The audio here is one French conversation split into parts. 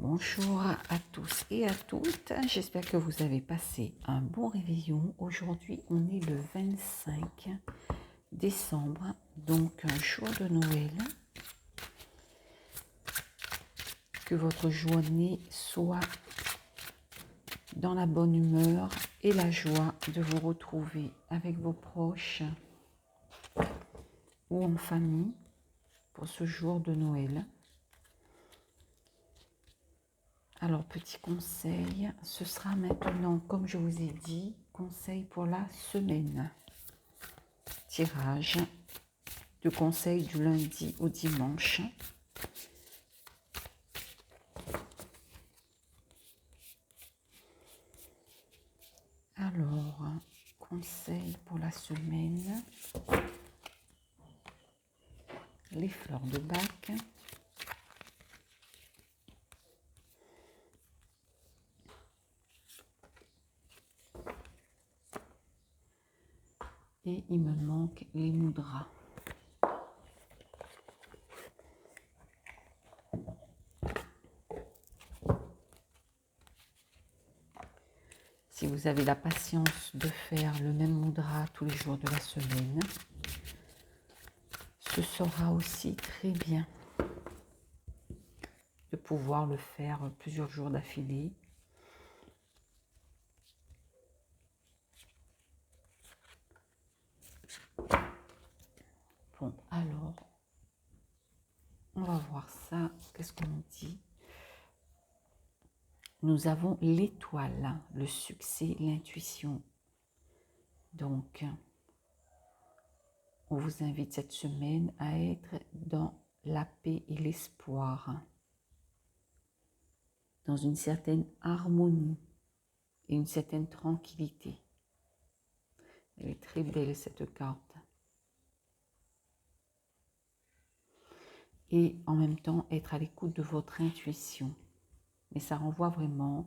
Bonjour à tous et à toutes, j'espère que vous avez passé un bon réveillon. Aujourd'hui, on est le 25 décembre, donc un jour de Noël. Que votre journée soit dans la bonne humeur et la joie de vous retrouver avec vos proches ou en famille pour ce jour de Noël. Alors, petit conseil, ce sera maintenant, comme je vous ai dit, conseil pour la semaine. Tirage de conseils du lundi au dimanche. Alors, conseil pour la semaine. Les fleurs de Bach. Et il me manque les mudras. Si vous avez la patience de faire le même mudra tous les jours de la semaine, ce sera aussi très bien de pouvoir le faire plusieurs jours d'affilée. Bon, alors, on va voir ça. Qu'est-ce qu'on dit? Nous avons l'étoile, le succès, l'intuition. Donc, on vous invite cette semaine à être dans la paix et l'espoir, dans une certaine harmonie et une certaine tranquillité. Elle est très belle cette carte. Et en même temps, être à l'écoute de votre intuition. Mais ça renvoie vraiment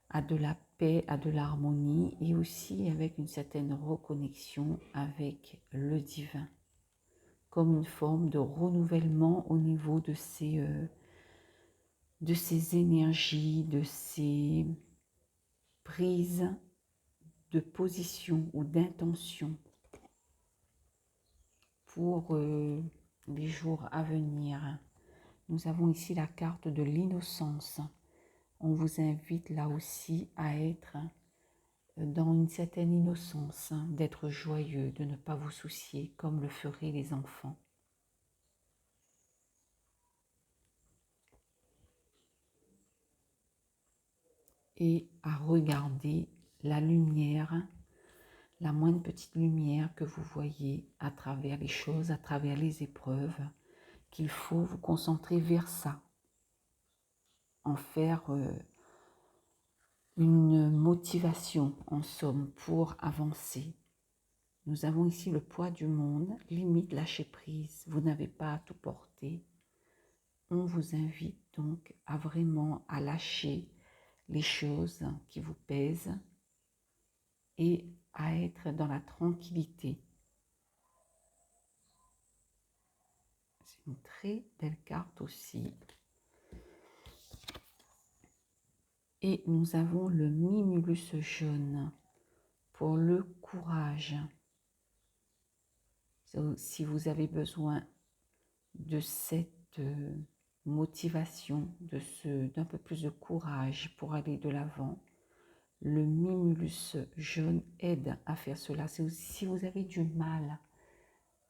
à de la paix, à de l'harmonie et aussi avec une certaine reconnexion avec le divin. Comme une forme de renouvellement au niveau de ces énergies, de ces prises de position ou d'intention pour les jours à venir. Nous avons ici la carte de l'innocence. On vous invite là aussi à être dans une certaine innocence, d'être joyeux, de ne pas vous soucier comme le feraient les enfants. Et à regarder la lumière, la moindre petite lumière que vous voyez à travers les choses, à travers les épreuves, qu'il faut vous concentrer vers ça, en faire une motivation en somme pour avancer. Nous avons ici le poids du monde, limite lâcher prise, vous n'avez pas à tout porter. On vous invite donc à vraiment à lâcher les choses qui vous pèsent et à être dans la tranquillité. C'est une très belle carte aussi. Et nous avons le Mimulus jaune pour le courage. Si vous avez besoin de cette motivation, d'un peu plus de courage pour aller de l'avant, le Mimulus jaune aide à faire cela. Si vous avez du mal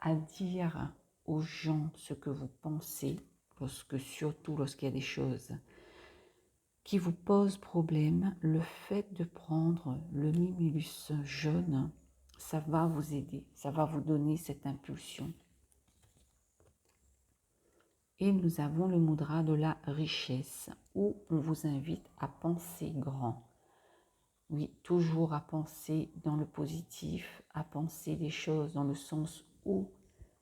à dire aux gens ce que vous pensez, surtout lorsqu'il y a des choses qui vous posent problème, le fait de prendre le Mimulus jaune, ça va vous aider, ça va vous donner cette impulsion. Et nous avons le mudra de la richesse, où on vous invite à penser grand. Oui, toujours à penser dans le positif, à penser des choses dans le sens où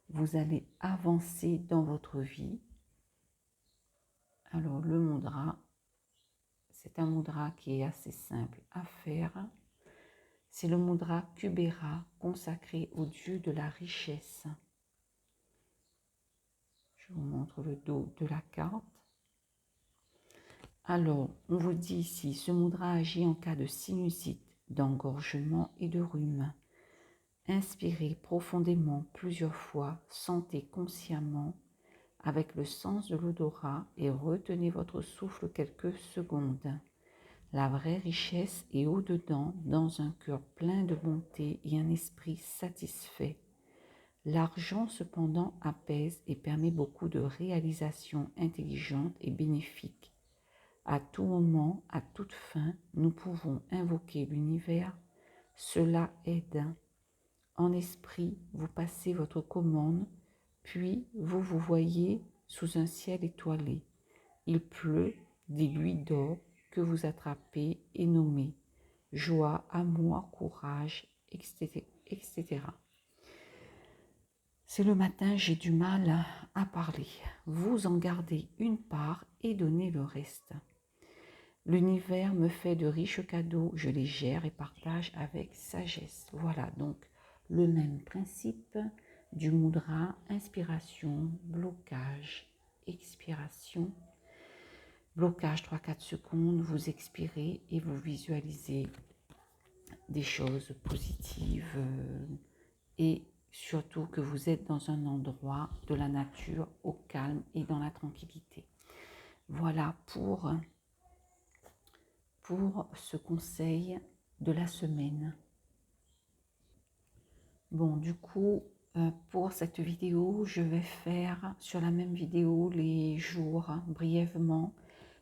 vous allez avancer dans votre vie. Alors le mudra, c'est un mudra qui est assez simple à faire. C'est le mudra Kubera consacré au dieu de la richesse. Je vous montre le dos de la carte. Alors, on vous dit ici, ce mudra agit en cas de sinusite, d'engorgement et de rhume. Inspirez profondément plusieurs fois, sentez consciemment avec le sens de l'odorat et retenez votre souffle quelques secondes. La vraie richesse est au-dedans, dans un cœur plein de bonté et un esprit satisfait. L'argent cependant apaise et permet beaucoup de réalisations intelligentes et bénéfiques. À tout moment, à toute fin, nous pouvons invoquer l'univers. Cela aide. En esprit, vous passez votre commande, puis vous vous voyez sous un ciel étoilé. Il pleut des louis d'or que vous attrapez et nommez joie, amour, courage, etc. C'est le matin, j'ai du mal à parler. Vous en gardez une part et donnez le reste. L'univers me fait de riches cadeaux, je les gère et partage avec sagesse. Voilà donc le même principe du mudra, inspiration, blocage, expiration. Blocage 3-4 secondes, vous expirez et vous visualisez des choses positives et surtout que vous êtes dans un endroit de la nature au calme et dans la tranquillité. Voilà pour ce conseil de la semaine. Bon, du coup, pour cette vidéo, je vais faire sur la même vidéo les jours, brièvement,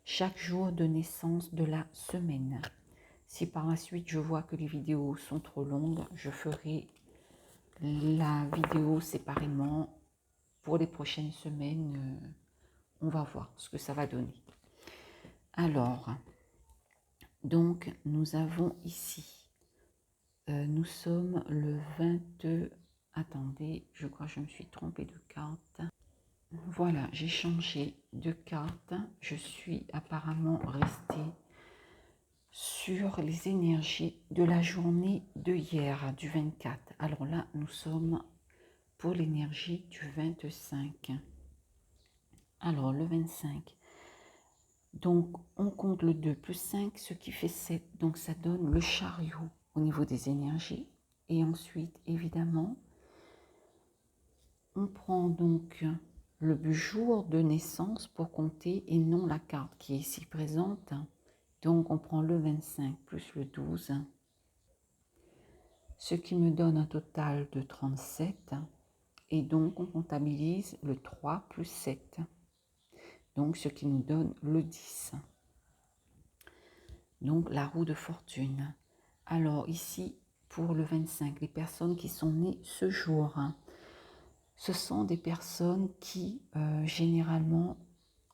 chaque jour de naissance de la semaine. Si par la suite je vois que les vidéos sont trop longues, je ferai la vidéo séparément pour les prochaines semaines. On va voir ce que ça va donner. Alors, donc nous avons ici, nous sommes le 22, attendez, je crois que je me suis trompée de carte. Voilà, j'ai changé de carte, je suis apparemment restée sur les énergies de la journée de hier, du 24. Alors là, nous sommes pour l'énergie du 25. Alors, le 25. Donc, on compte le 2 plus 5, ce qui fait 7. Donc, ça donne le chariot au niveau des énergies. Et ensuite, évidemment, on prend donc le jour de naissance pour compter et non la carte qui est ici présente. Donc, on prend le 25 plus le 12, ce qui me donne un total de 37. Et donc, on comptabilise le 3 plus 7. Donc, ce qui nous donne le 10. Donc, la roue de fortune. Alors, ici, pour le 25, les personnes qui sont nées ce jour, ce sont des personnes qui, généralement,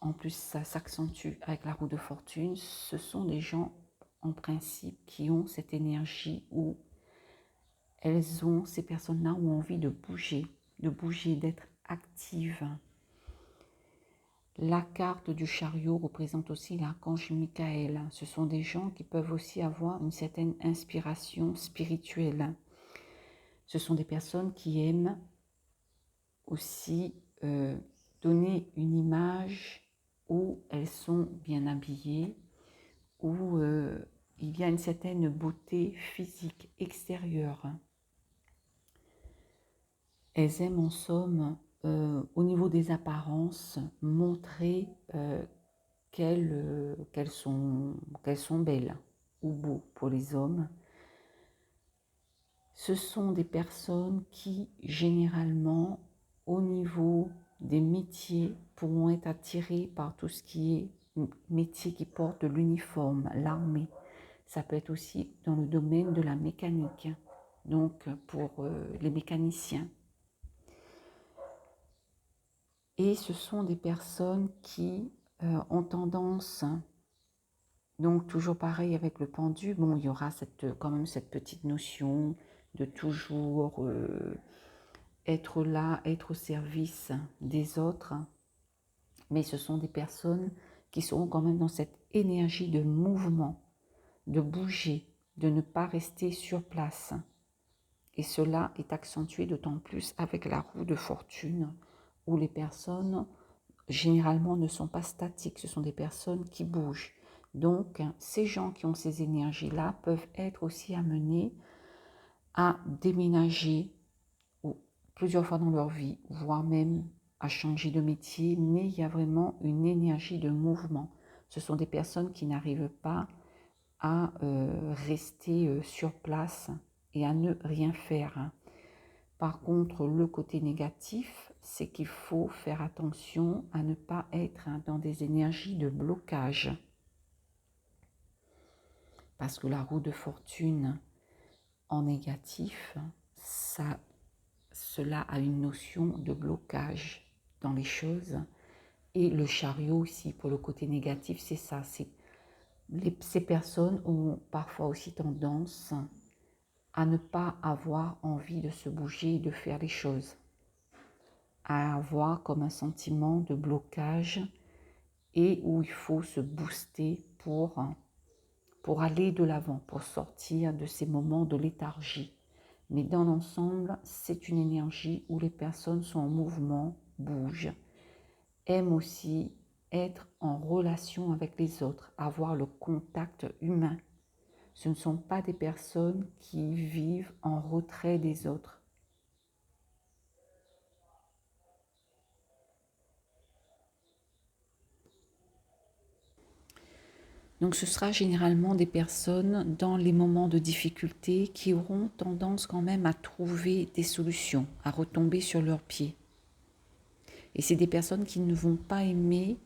en plus, ça s'accentue avec la roue de fortune, ce sont des gens, en principe, qui ont cette énergie où ces personnes-là ont envie de bouger, d'être actives. La carte du chariot représente aussi l'archange Michael. Ce sont des gens qui peuvent aussi avoir une certaine inspiration spirituelle. Ce sont des personnes qui aiment aussi donner une image où elles sont bien habillées, où il y a une certaine beauté physique extérieure. Elles aiment en somme, au niveau des apparences, montrer qu'elles sont belles ou beaux pour les hommes. Ce sont des personnes qui, généralement, au niveau des métiers, pourront être attirées par tout ce qui est métier qui porte l'uniforme, l'armée. Ça peut être aussi dans le domaine de la mécanique, donc pour les mécaniciens. Et ce sont des personnes qui ont tendance, donc toujours pareil avec le pendu, bon, il y aura quand même cette petite notion de toujours être là, être au service des autres. Mais ce sont des personnes qui seront quand même dans cette énergie de mouvement, de bouger, de ne pas rester sur place. Et cela est accentué d'autant plus avec la roue de fortune, où les personnes généralement ne sont pas statiques, ce sont des personnes qui bougent. Donc, ces gens qui ont ces énergies-là peuvent être aussi amenés à déménager plusieurs fois dans leur vie, voire même à changer de métier, mais il y a vraiment une énergie de mouvement. Ce sont des personnes qui n'arrivent pas à rester sur place et à ne rien faire. Par contre, le côté négatif, c'est qu'il faut faire attention à ne pas être dans des énergies de blocage. Parce que la roue de fortune en négatif, cela a une notion de blocage dans les choses. Et le chariot aussi, pour le côté négatif, c'est ça. Ces personnes ont parfois aussi tendance à ne pas avoir envie de se bouger et de faire les choses, à avoir comme un sentiment de blocage et où il faut se booster pour aller de l'avant, pour sortir de ces moments de léthargie. Mais dans l'ensemble, c'est une énergie où les personnes sont en mouvement, bougent, aiment aussi être en relation avec les autres, avoir le contact humain. Ce ne sont pas des personnes qui vivent en retrait des autres. Donc ce sera généralement des personnes dans les moments de difficulté qui auront tendance quand même à trouver des solutions, à retomber sur leurs pieds. Et c'est des personnes qui ne vont pas aimer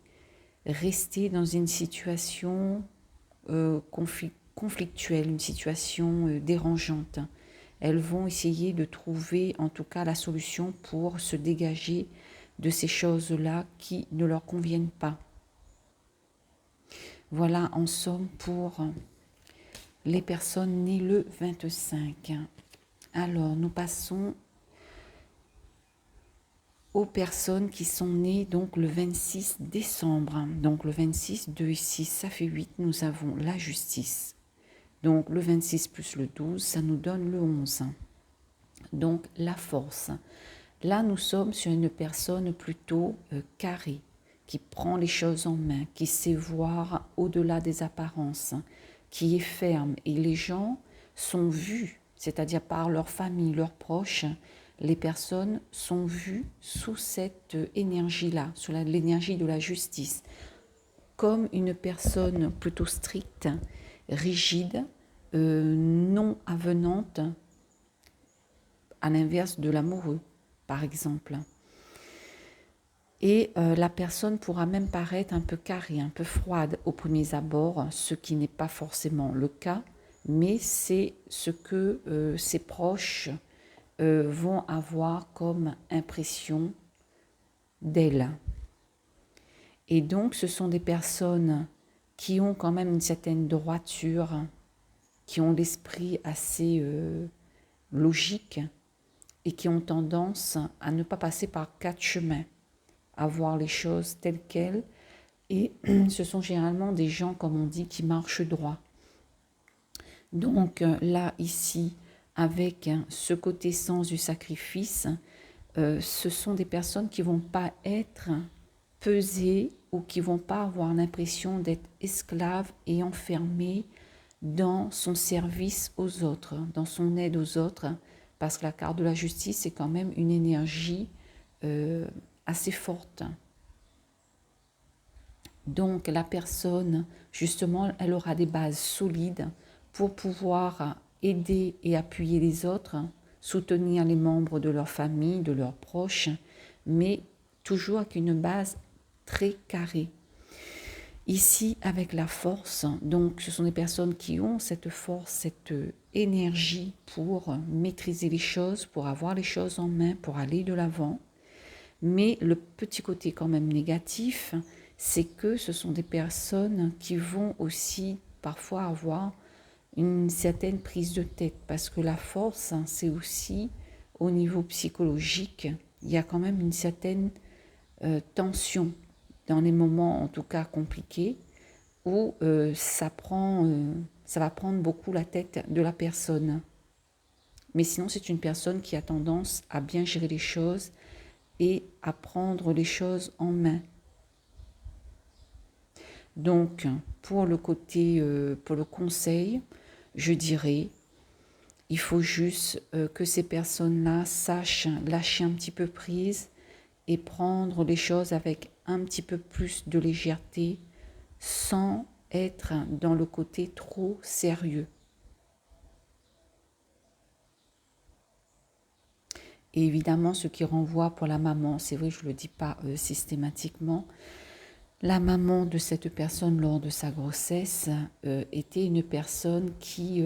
rester dans une situation conflictuelle, une situation dérangeante. Elles vont essayer de trouver en tout cas la solution pour se dégager de ces choses-là qui ne leur conviennent pas. Voilà en somme pour les personnes nées le 25. Alors nous passons aux personnes qui sont nées donc le 26 décembre. Donc le 26, 2 et 6, ça fait 8, nous avons la justice. Donc le 26 plus le 12, ça nous donne le 11. Donc la force. Là, nous sommes sur une personne plutôt carrée, qui prend les choses en main, qui sait voir au-delà des apparences, qui est ferme. Et les gens sont vus, c'est-à-dire par leur famille, leurs proches, les personnes sont vues sous cette énergie-là, sous l'énergie de la justice, comme une personne plutôt stricte, rigide, non avenante, à l'inverse de l'amoureux, par exemple. Et la personne pourra même paraître un peu carrée, un peu froide aux premiers abords, ce qui n'est pas forcément le cas, mais c'est ce que ses proches vont avoir comme impression d'elle. Et donc, ce sont des personnes qui ont quand même une certaine droiture, qui ont l'esprit assez logique et qui ont tendance à ne pas passer par 4 chemins, à voir les choses telles quelles. Et ce sont généralement des gens, comme on dit, qui marchent droit. Donc là, ici, avec ce côté sens du sacrifice, ce sont des personnes qui ne vont pas être pesées ou qui ne vont pas avoir l'impression d'être esclaves et enfermées dans son service aux autres, dans son aide aux autres, parce que la carte de la justice, c'est quand même une énergie assez forte. Donc la personne, justement, elle aura des bases solides pour pouvoir aider et appuyer les autres, soutenir les membres de leur famille, de leurs proches, mais toujours avec une base très carrée. Ici, avec la force, donc ce sont des personnes qui ont cette force, cette énergie pour maîtriser les choses, pour avoir les choses en main, pour aller de l'avant. Mais le petit côté quand même négatif, c'est que ce sont des personnes qui vont aussi parfois avoir une certaine prise de tête, parce que la force, c'est aussi au niveau psychologique, il y a quand même une certaine tension dans les moments en tout cas compliqués, où ça va prendre beaucoup la tête de la personne. Mais sinon, c'est une personne qui a tendance à bien gérer les choses et à prendre les choses en main. Donc, pour le côté, pour le conseil, je dirais, il faut juste que ces personnes-là sachent lâcher un petit peu prise et prendre les choses avec un petit peu plus de légèreté sans être dans le côté trop sérieux. Et évidemment, ce qui renvoie pour la maman, c'est vrai, je ne le dis pas systématiquement, la maman de cette personne lors de sa grossesse était une personne qui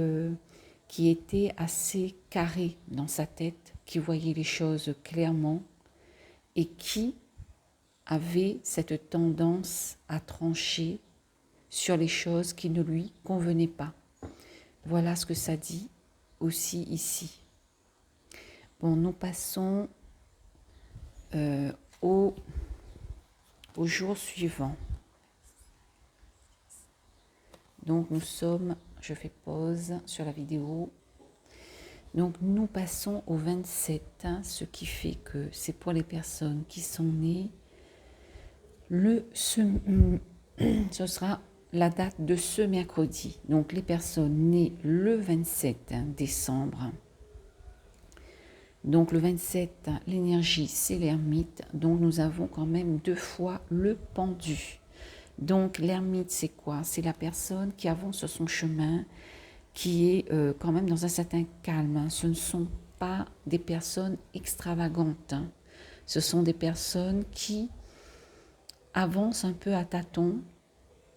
était assez carrée dans sa tête, qui voyait les choses clairement et qui avait cette tendance à trancher sur les choses qui ne lui convenaient pas. Voilà ce que ça dit aussi ici. Bon, nous passons au jour suivant. Donc nous sommes, je fais pause sur la vidéo. Donc nous passons au 27, ce qui fait que c'est pour les personnes qui sont nées ce sera la date de ce mercredi. Donc les personnes nées le 27 décembre. Donc le 27, l'énergie, c'est l'ermite. Donc nous avons quand même 2 fois le pendu. Donc l'ermite, c'est quoi? C'est la personne qui avance sur son chemin, qui est quand même dans un certain calme. Ce ne sont pas des personnes extravagantes. Ce sont des personnes qui avancent un peu à tâtons,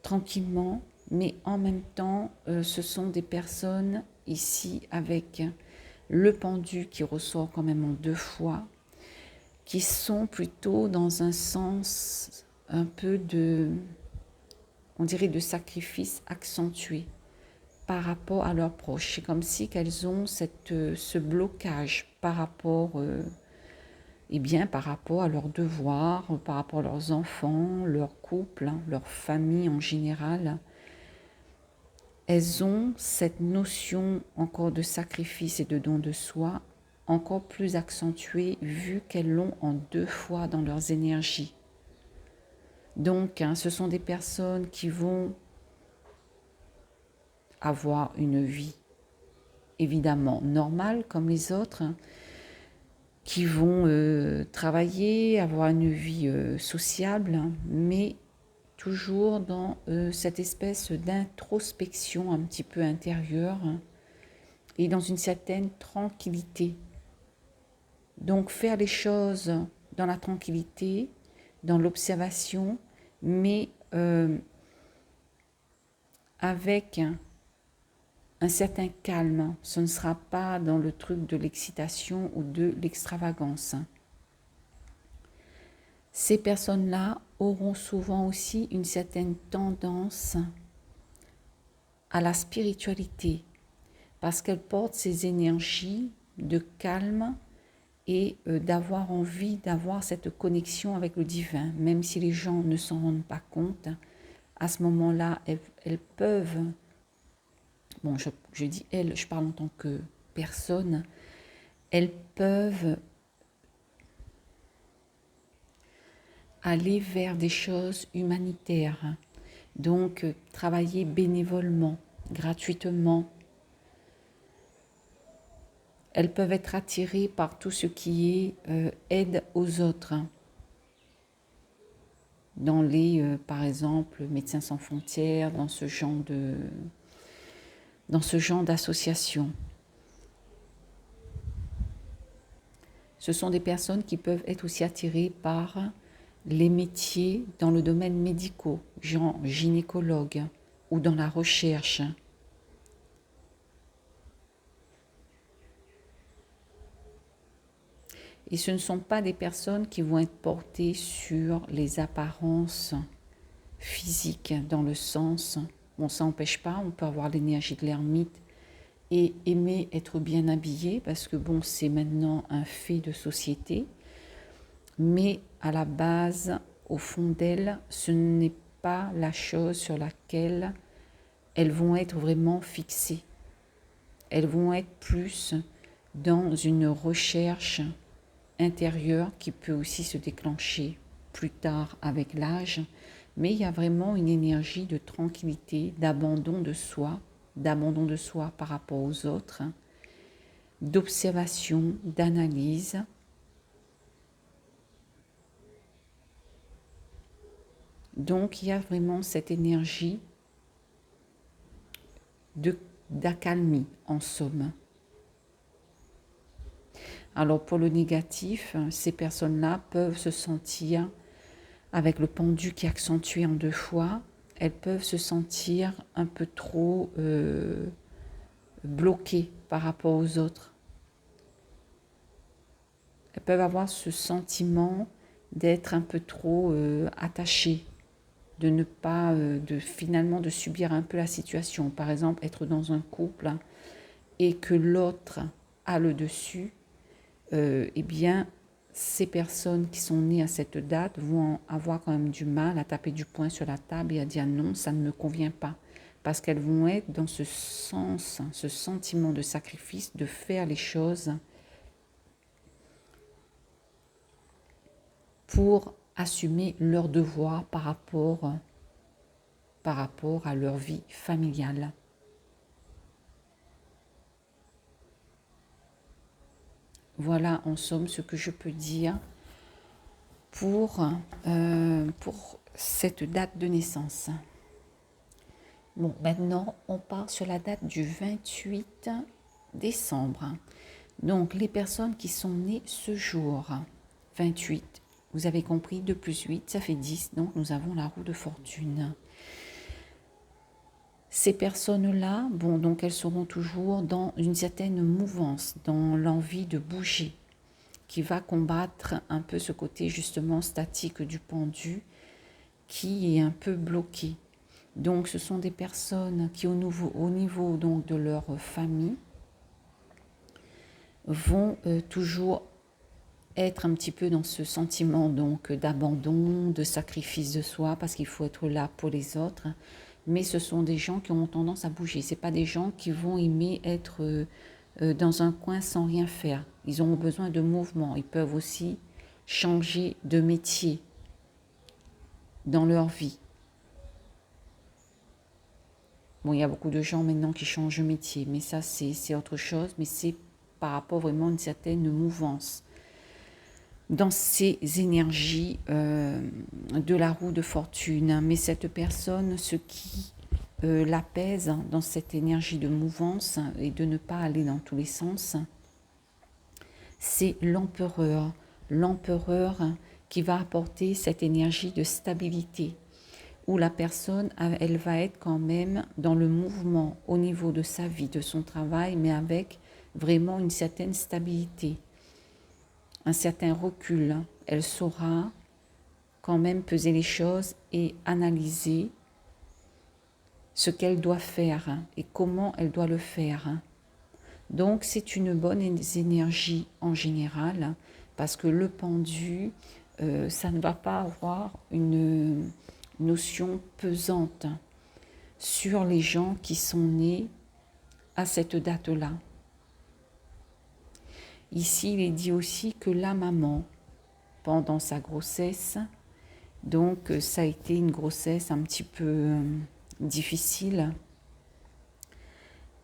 tranquillement, mais en même temps, ce sont des personnes ici avec le pendu qui ressort quand même en 2 fois, qui sont plutôt dans un sens un peu de, on dirait, de sacrifice accentué par rapport à leurs proches. C'est comme si qu'elles ont ce blocage par rapport, par rapport à leurs devoirs, par rapport à leurs enfants, leur couple, leur famille en général. Elles ont cette notion encore de sacrifice et de don de soi encore plus accentuée vu qu'elles l'ont en 2 fois dans leurs énergies. Donc, ce sont des personnes qui vont avoir une vie évidemment normale comme les autres, qui vont travailler, avoir une vie sociable, mais toujours dans cette espèce d'introspection un petit peu intérieure et dans une certaine tranquillité. Donc faire les choses dans la tranquillité, dans l'observation, mais avec un certain calme. Ce ne sera pas dans le truc de l'excitation ou de l'extravagance. Ces personnes-là auront souvent aussi une certaine tendance à la spiritualité parce qu'elles portent ces énergies de calme et d'avoir envie d'avoir cette connexion avec le divin, même si les gens ne s'en rendent pas compte. À ce moment-là, elles peuvent, bon, je dis elles, je parle en tant que personne, elles peuvent aller vers des choses humanitaires, donc travailler bénévolement, gratuitement. Elles peuvent être attirées par tout ce qui est aide aux autres. Dans les, par exemple, Médecins sans frontières, dans ce genre d'association. Ce sont des personnes qui peuvent être aussi attirées par les métiers dans le domaine médical, genre gynécologue ou dans la recherche. Et ce ne sont pas des personnes qui vont être portées sur les apparences physiques dans le sens, bon ça n'empêche pas, on peut avoir l'énergie de l'ermite et aimer être bien habillé parce que bon c'est maintenant un fait de société, mais à la base, au fond d'elles, ce n'est pas la chose sur laquelle elles vont être vraiment fixées. Elles vont être plus dans une recherche intérieure qui peut aussi se déclencher plus tard avec l'âge, Mais il y a vraiment une énergie de tranquillité, d'abandon de soi par rapport aux autres, d'observation, d'analyse. Donc, il y a vraiment cette énergie d'accalmie, en somme. Alors, pour le négatif, ces personnes-là peuvent se sentir, avec le pendu qui est accentué en 2 fois, elles peuvent se sentir un peu trop bloquées par rapport aux autres. Elles peuvent avoir ce sentiment d'être un peu trop attachées, de ne pas, finalement de subir un peu la situation. Par exemple, être dans un couple et que l'autre a le dessus, eh bien, ces personnes qui sont nées à cette date vont avoir quand même du mal à taper du poing sur la table et à dire non, ça ne me convient pas. Parce qu'elles vont être dans ce sens, ce sentiment de sacrifice, de faire les choses pour assumer leurs devoirs par rapport à leur vie familiale. Voilà en somme ce que je peux dire pour cette date de naissance. Bon, maintenant on part sur la date du 28 décembre. Donc les personnes qui sont nées ce jour, 28, vous avez compris, 2 plus 8, ça fait 10, donc nous avons la roue de fortune. Ces personnes-là, bon, donc elles seront toujours dans une certaine mouvance, dans l'envie de bouger, qui va combattre un peu ce côté justement statique du pendu, qui est un peu bloqué. Donc ce sont des personnes qui au niveau donc, de leur famille vont toujours être un petit peu dans ce sentiment donc d'abandon, de sacrifice de soi, parce qu'il faut être là pour les autres. Mais ce sont des gens qui ont tendance à bouger. Ce n'est pas des gens qui vont aimer être dans un coin sans rien faire. Ils ont besoin de mouvement. Ils peuvent aussi changer de métier dans leur vie. Bon, il y a beaucoup de gens maintenant qui changent de métier, mais ça c'est autre chose, mais c'est par rapport vraiment à une certaine mouvance dans ces énergies de la roue de fortune. Mais cette personne, ce qui l'apaise dans cette énergie de mouvance et de ne pas aller dans tous les sens, c'est l'empereur. L'empereur qui va apporter cette énergie de stabilité, où la personne, elle va être quand même dans le mouvement au niveau de sa vie, de son travail, mais avec vraiment une certaine stabilité, un certain recul. Elle saura quand même peser les choses et analyser ce qu'elle doit faire et comment elle doit le faire. Donc c'est une bonne énergie en général, parce que le pendu, ça ne va pas avoir une notion pesante sur les gens qui sont nés à cette date-là. Ici, il est dit aussi que la maman, pendant sa grossesse, donc ça a été une grossesse un petit peu difficile,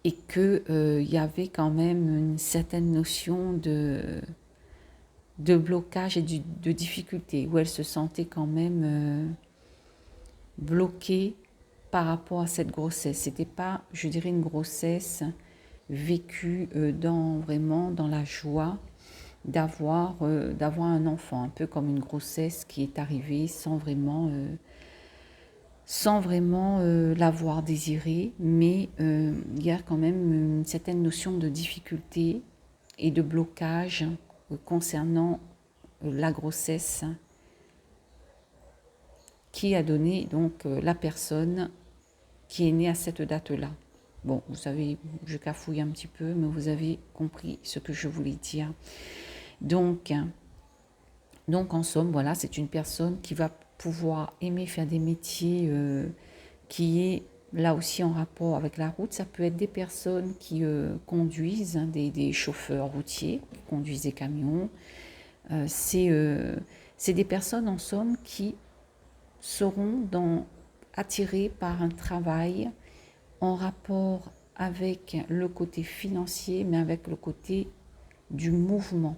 et qu'il y avait quand même une certaine notion de blocage et de difficulté, où elle se sentait quand même bloquée par rapport à cette grossesse. C'était pas, je dirais, une grossesse vécue vraiment dans la joie d'avoir un enfant, un peu comme une grossesse qui est arrivée sans vraiment l'avoir désiré, mais il y a quand même une certaine notion de difficulté et de blocage concernant la grossesse qui a donné donc la personne qui est née à cette date-là. Bon, vous savez, je cafouille un petit peu, mais vous avez compris ce que je voulais dire. Donc en somme, voilà, c'est une personne qui va pouvoir aimer faire des métiers qui est là aussi en rapport avec la route. Ça peut être des personnes qui conduisent, des chauffeurs routiers, qui conduisent des camions. C'est des personnes en somme qui seront attirés par un travail en rapport avec le côté financier, mais avec le côté du mouvement.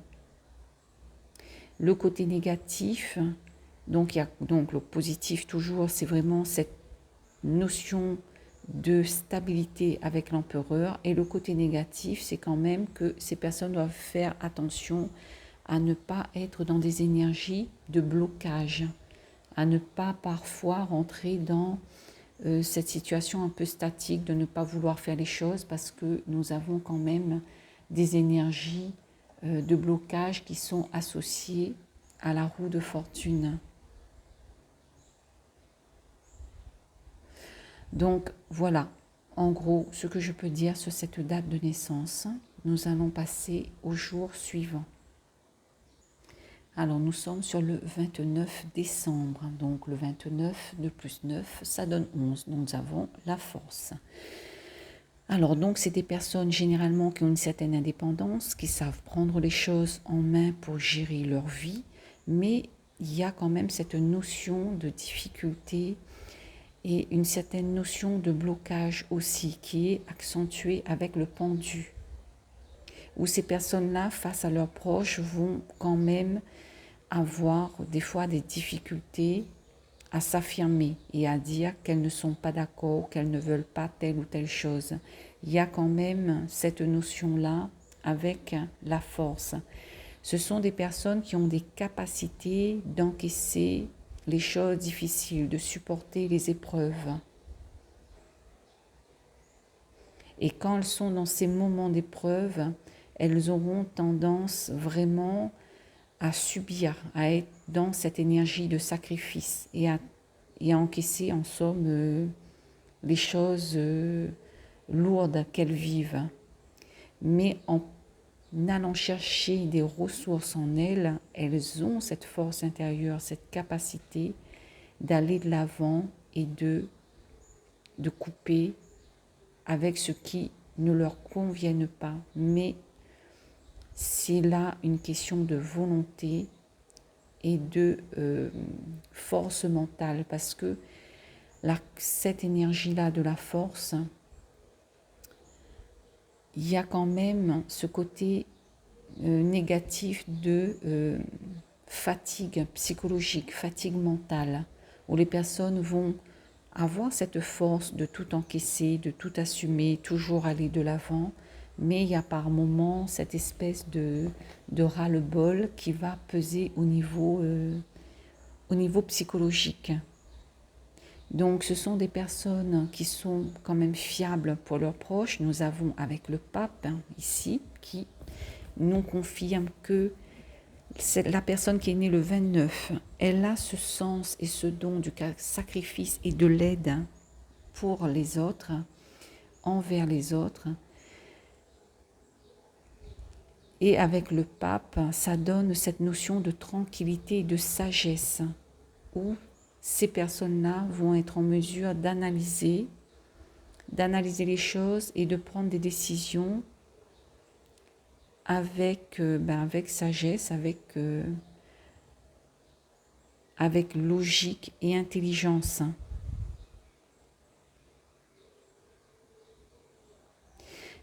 Le côté négatif, donc le positif toujours, c'est vraiment cette notion de stabilité avec l'empereur, et le côté négatif, c'est quand même que ces personnes doivent faire attention à ne pas être dans des énergies de blocage, à ne pas parfois rentrer dans cette situation un peu statique de ne pas vouloir faire les choses, parce que nous avons quand même des énergies de blocage qui sont associées à la roue de fortune. Donc voilà, en gros, ce que je peux dire sur cette date de naissance. Nous allons passer au jour suivant. Alors nous sommes sur le 29 décembre, donc le 29 de plus 9, ça donne 11, donc nous avons la force. Alors donc c'est des personnes généralement qui ont une certaine indépendance, qui savent prendre les choses en main pour gérer leur vie, mais il y a quand même cette notion de difficulté et une certaine notion de blocage aussi qui est accentuée avec le pendu, où ces personnes-là, face à leurs proches, vont quand même avoir des fois des difficultés à s'affirmer et à dire qu'elles ne sont pas d'accord, qu'elles ne veulent pas telle ou telle chose. Il y a quand même cette notion-là avec la force. Ce sont des personnes qui ont des capacités d'encaisser les choses difficiles, de supporter les épreuves. Et quand elles sont dans ces moments d'épreuve, elles auront tendance vraiment à subir, à être dans cette énergie de sacrifice et à encaisser en somme les choses lourdes qu'elles vivent. Mais en allant chercher des ressources en elles, elles ont cette force intérieure, cette capacité d'aller de l'avant et de couper avec ce qui ne leur convienne pas. Mais c'est là une question de volonté et de force mentale, parce que cette énergie-là de la force, il y a quand même ce côté négatif de fatigue psychologique, fatigue mentale, où les personnes vont avoir cette force de tout encaisser, de tout assumer, toujours aller de l'avant, mais il y a par moments cette espèce de ras-le-bol qui va peser au niveau psychologique. Donc ce sont des personnes qui sont quand même fiables pour leurs proches. Nous avons avec le pape ici qui nous confirme que la personne qui est née le 29, elle a ce sens et ce don du sacrifice et de l'aide pour les autres, envers les autres. Et avec le pape, ça donne cette notion de tranquillité et de sagesse, où ces personnes-là vont être en mesure d'analyser les choses et de prendre des décisions avec sagesse, avec logique et intelligence.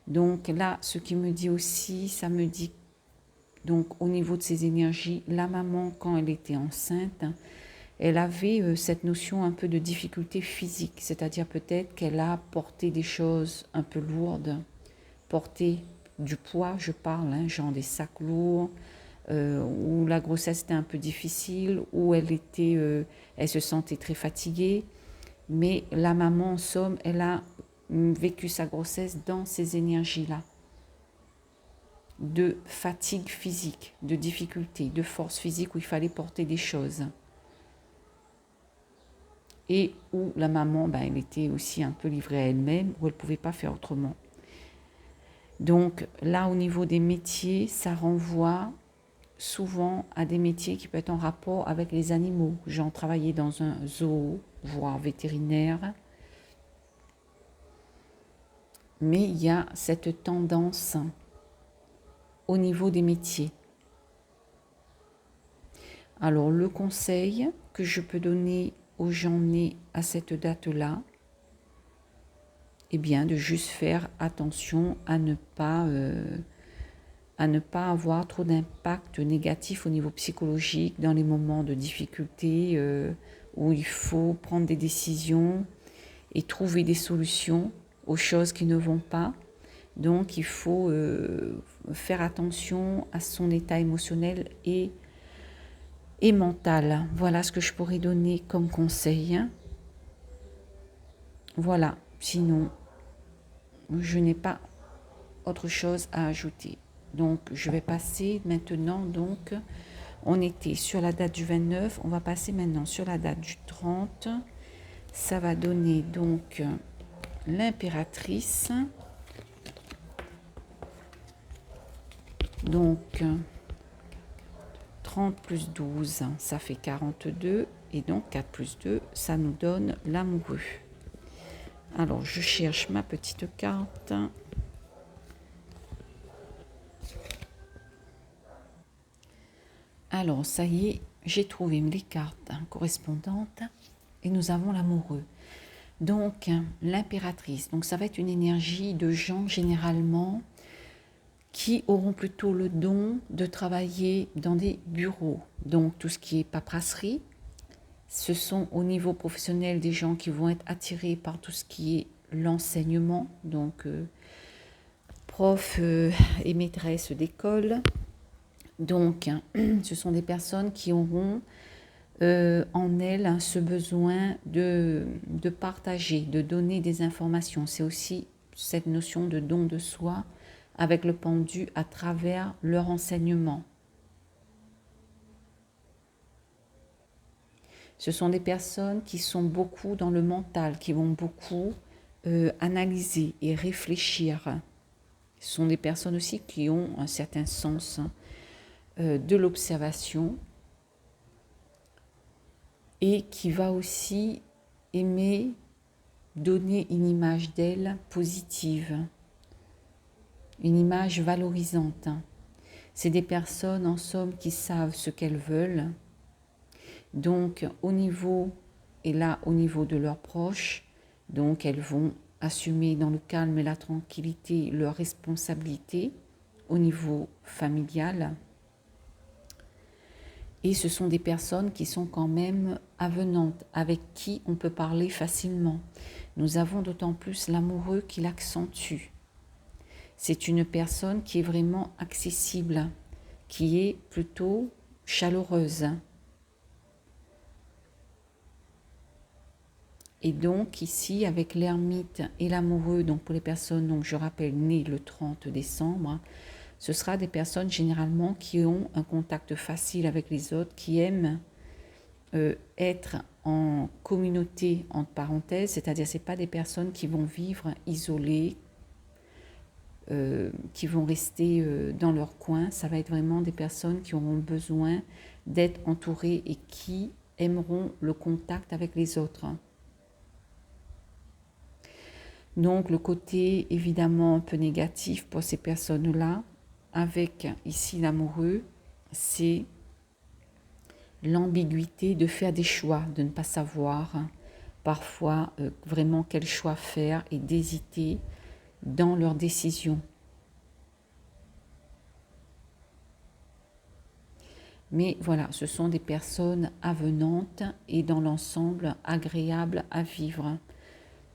Donc là, ce qui me dit aussi, ça me dit, donc au niveau de ses énergies, la maman, quand elle était enceinte, elle avait cette notion un peu de difficulté physique, c'est-à-dire peut-être qu'elle a porté des choses un peu lourdes, porté du poids, je parle, genre des sacs lourds, où la grossesse était un peu difficile, où elle se sentait très fatiguée. Mais la maman, en somme, elle a vécu sa grossesse dans ces énergies-là, de fatigue physique, de difficulté, de force physique, où il fallait porter des choses. Et où la maman, elle était aussi un peu livrée à elle-même, où elle ne pouvait pas faire autrement. Donc là, au niveau des métiers, ça renvoie souvent à des métiers qui peuvent être en rapport avec les animaux. J'ai travaillé dans un zoo, voire vétérinaire. Mais il y a cette tendance au niveau des métiers. Alors le conseil que je peux donner aux gens nés à cette date-là, eh bien, de juste faire attention à ne pas avoir trop d'impact négatif au niveau psychologique dans les moments de difficulté où il faut prendre des décisions et trouver des solutions aux choses qui ne vont pas. Donc, il faut faire attention à son état émotionnel et mental. Voilà ce que je pourrais donner comme conseil. Voilà, sinon, je n'ai pas autre chose à ajouter. Donc, je vais passer maintenant, donc, on était sur la date du 29, on va passer maintenant sur la date du 30. Ça va donner donc l'impératrice. Donc, 30 plus 12, ça fait 42. Et donc, 4 plus 2, ça nous donne l'amoureux. Alors, je cherche ma petite carte. Alors, ça y est, j'ai trouvé les cartes correspondantes et nous avons l'amoureux. Donc, l'impératrice. Donc, ça va être une énergie de gens généralement qui auront plutôt le don de travailler dans des bureaux. Donc, tout ce qui est paperasserie, ce sont au niveau professionnel des gens qui vont être attirés par tout ce qui est l'enseignement, donc profs et maîtresses d'école. Donc, ce sont des personnes qui auront en elles ce besoin de partager, de donner des informations. C'est aussi cette notion de don de soi avec le pendu à travers leur enseignement. Ce sont des personnes qui sont beaucoup dans le mental, qui vont beaucoup analyser et réfléchir. Ce sont des personnes aussi qui ont un certain sens de l'observation et qui va aussi aimer donner une image d'elle positive, une image valorisante. C'est des personnes en somme qui savent ce qu'elles veulent. Donc au niveau de leurs proches, donc elles vont assumer dans le calme et la tranquillité leurs responsabilités au niveau familial. Et ce sont des personnes qui sont quand même avenantes, avec qui on peut parler facilement. Nous avons d'autant plus l'amoureux qui l'accentue. C'est une personne qui est vraiment accessible, qui est plutôt chaleureuse. Et donc ici, avec l'ermite et l'amoureux, donc pour les personnes, donc je rappelle, nées le 30 décembre, ce sera des personnes généralement qui ont un contact facile avec les autres, qui aiment être en communauté, entre parenthèses, c'est-à-dire ce n'est pas des personnes qui vont vivre isolées, qui vont rester dans leur coin. Ça va être vraiment des personnes qui auront besoin d'être entourées et qui aimeront le contact avec les autres. Donc le côté évidemment un peu négatif pour ces personnes-là, avec ici l'amoureux, c'est l'ambiguïté de faire des choix, de ne pas savoir parfois vraiment quel choix faire et d'hésiter dans leurs décisions. Mais voilà, ce sont des personnes avenantes et dans l'ensemble agréables à vivre.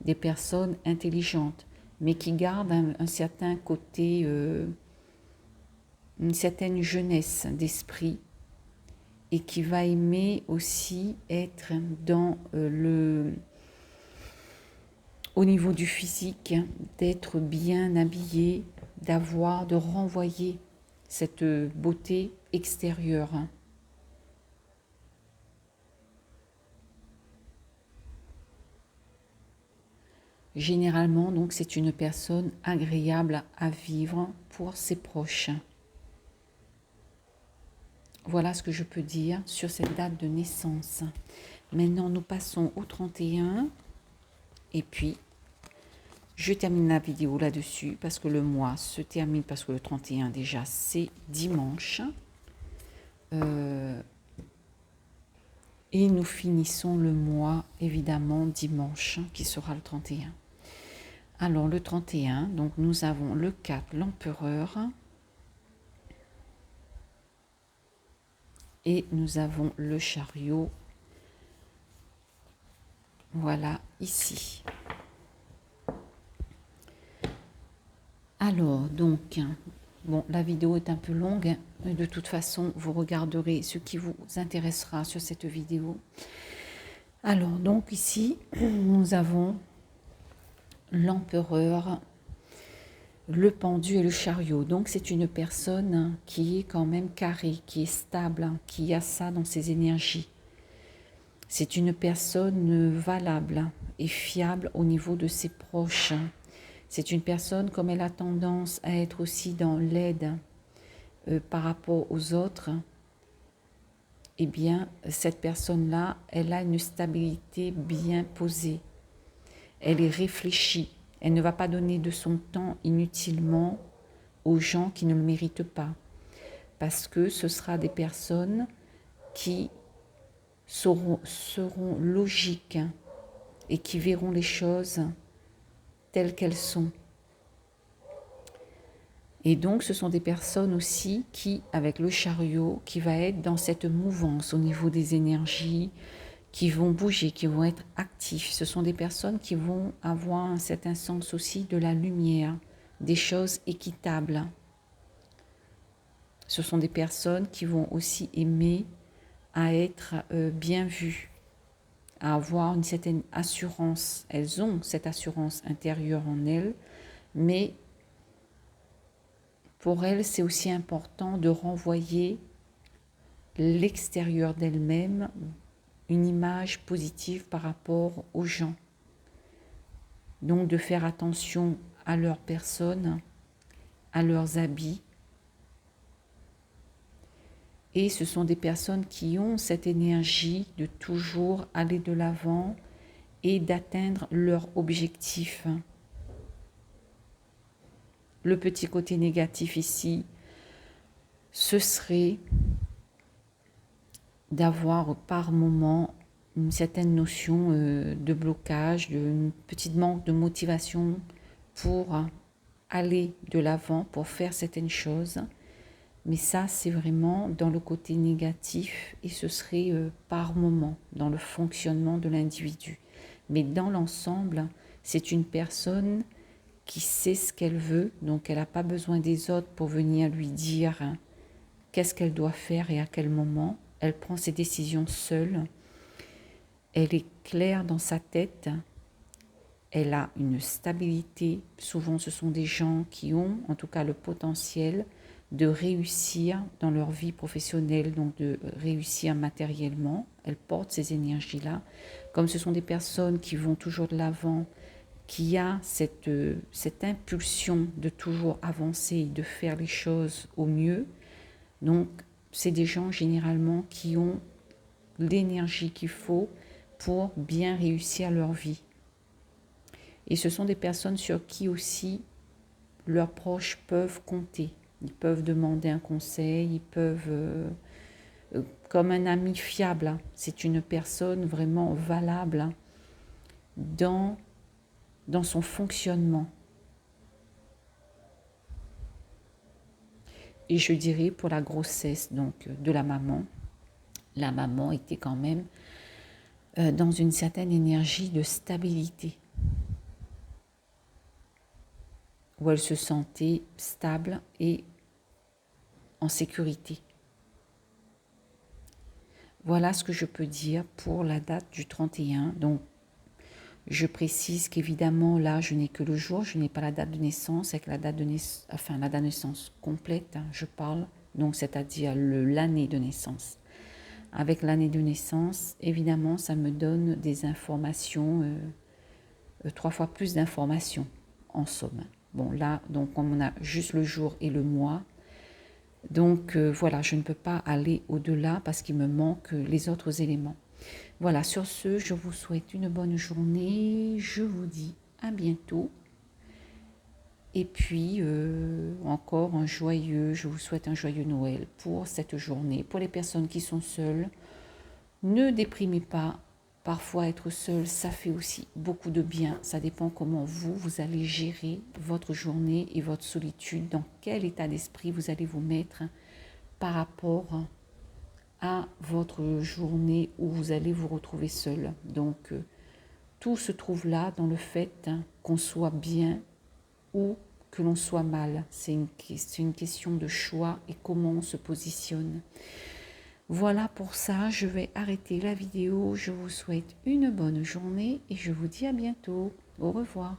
Des personnes intelligentes, mais qui gardent un certain côté, une certaine jeunesse d'esprit et qui va aimer aussi être dans au niveau du physique, d'être bien habillé, de renvoyer cette beauté extérieure. Généralement, donc, c'est une personne agréable à vivre pour ses proches. Voilà ce que je peux dire sur cette date de naissance. Maintenant, nous passons au 31. Et puis, je termine la vidéo là-dessus parce que le mois se termine, parce que le 31 déjà, c'est dimanche. Et nous finissons le mois, évidemment, dimanche, qui sera le 31. Alors, le 31, donc nous avons le 4, l'empereur. Et nous avons le chariot. Voilà, ici. Alors, donc, bon, la vidéo est un peu longue. De toute façon, vous regarderez ce qui vous intéressera sur cette vidéo. Alors, donc ici, nous avons l'empereur, le pendu et le chariot. Donc, c'est une personne qui est quand même carrée, qui est stable, qui a ça dans ses énergies. C'est une personne valable et fiable au niveau de ses proches. C'est une personne, comme elle a tendance à être aussi dans l'aide par rapport aux autres, eh bien, cette personne-là, elle a une stabilité bien posée. Elle est réfléchie. Elle ne va pas donner de son temps inutilement aux gens qui ne le méritent pas. Parce que ce sera des personnes qui seront logiques et qui verront les choses telles qu'elles sont. Et donc, ce sont des personnes aussi qui, avec le chariot, qui va être dans cette mouvance au niveau des énergies, qui vont bouger, qui vont être actifs. Ce sont des personnes qui vont avoir un certain sens aussi de la lumière, des choses équitables. Ce sont des personnes qui vont aussi aimer à être bien vues, à avoir une certaine assurance. Elles ont cette assurance intérieure en elles, mais pour elles, c'est aussi important de renvoyer l'extérieur d'elles-mêmes une image positive par rapport aux gens. Donc de faire attention à leur personne, à leurs habits. Et ce sont des personnes qui ont cette énergie de toujours aller de l'avant et d'atteindre leur objectif. Le petit côté négatif ici, ce serait d'avoir par moment une certaine notion de blocage, une petite manque de motivation pour aller de l'avant, pour faire certaines choses. Mais ça, c'est vraiment dans le côté négatif et ce serait par moment, dans le fonctionnement de l'individu. Mais dans l'ensemble, c'est une personne qui sait ce qu'elle veut, donc elle n'a pas besoin des autres pour venir lui dire qu'est-ce qu'elle doit faire et à quel moment. Elle prend ses décisions seule. Elle est claire dans sa tête. Elle a une stabilité. Souvent, ce sont des gens qui ont, en tout cas, le potentiel de réussir dans leur vie professionnelle, donc de réussir matériellement. Elle porte ces énergies-là. Comme ce sont des personnes qui vont toujours de l'avant, qui a cette impulsion de toujours avancer, de faire les choses au mieux. Donc, c'est des gens généralement qui ont l'énergie qu'il faut pour bien réussir leur vie. Et ce sont des personnes sur qui aussi leurs proches peuvent compter. Ils peuvent demander un conseil, ils peuvent, comme un ami fiable, c'est une personne vraiment valable dans son fonctionnement. Et je dirais pour la grossesse donc de la maman était quand même dans une certaine énergie de stabilité, où elle se sentait stable et en sécurité. Voilà ce que je peux dire pour la date du 31. Donc, je précise qu'évidemment, là, je n'ai que le jour, je n'ai pas la date de naissance, avec la date de naissance complète, je parle, donc c'est-à-dire l'année de naissance. Avec l'année de naissance, évidemment, ça me donne des informations, 3 fois plus d'informations, en somme. Bon, là, donc, on a juste le jour et le mois. Donc, voilà, je ne peux pas aller au-delà parce qu'il me manque les autres éléments. Voilà, sur ce, je vous souhaite une bonne journée. Je vous dis à bientôt. Et puis, encore je vous souhaite un joyeux Noël pour cette journée. Pour les personnes qui sont seules, Ne déprimez pas. Parfois, être seul, ça fait aussi beaucoup de bien. Ça dépend comment vous allez gérer votre journée et votre solitude, dans quel état d'esprit vous allez vous mettre par rapport à votre journée où vous allez vous retrouver seul. Donc, tout se trouve là dans le fait qu'on soit bien ou que l'on soit mal. C'est une question de choix et comment on se positionne. Voilà pour ça, je vais arrêter la vidéo. Je vous souhaite une bonne journée et je vous dis à bientôt. Au revoir.